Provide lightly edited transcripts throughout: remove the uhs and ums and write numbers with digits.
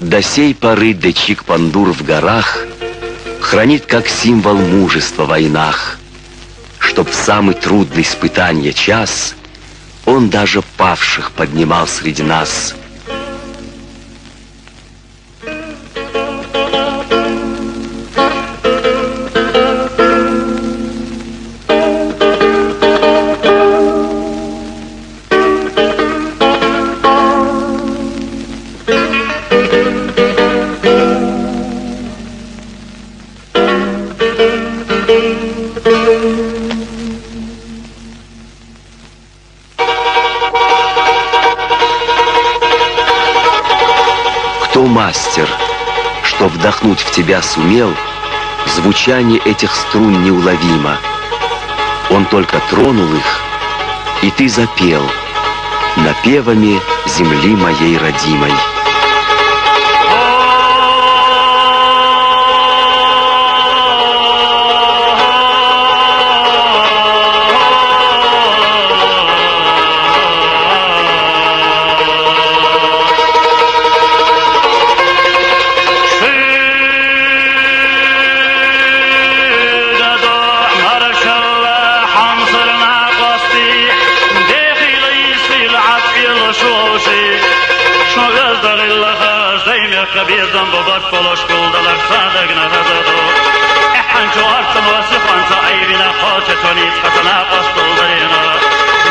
До сей поры Дечик-Пандур в горах хранит как символ мужества в войнах, чтоб в самый трудный испытанье час он даже павших поднимал среди нас. Кто мастер, что вдохнуть в тебя сумел, звучание этих струн неуловимо. Он только тронул их, и ты запел напевами земли моей родимой. Bizden babat koloş kuldalar sadegna hazado Ehan çoğartın vasifan sahibine koçe tonit katına kastuldarina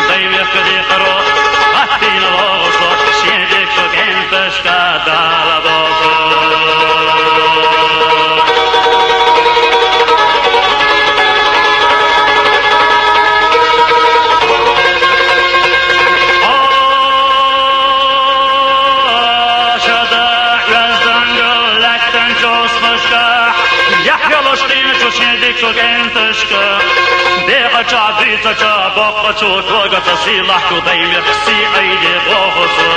Dayım yakadi karo Hattine loğusu Şiyedik çok en peşka dala boğu Çok entişka Deha çabita çabakka çoğutuğa tasıyla Kudayım yaksi aydi boğusu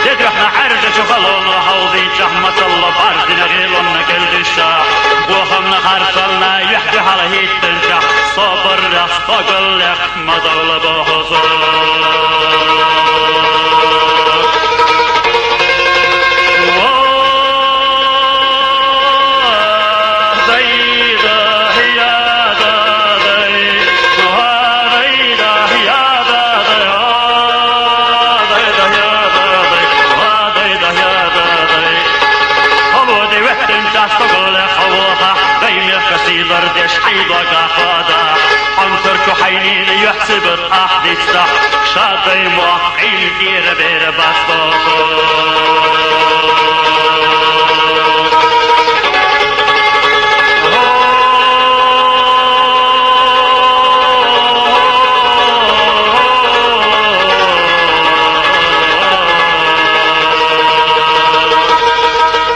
Dedrahna harca çukalona Havzi çahmatalla Barzine gilonna geldişa Buhamna harsalna Yuhdi hala hittinca Sabır rasta güllek Madavla boğusu دردش حيضك أخوادا أنصر كحينين يحسب الأحدث شاطي موحين كير بير بسطوطو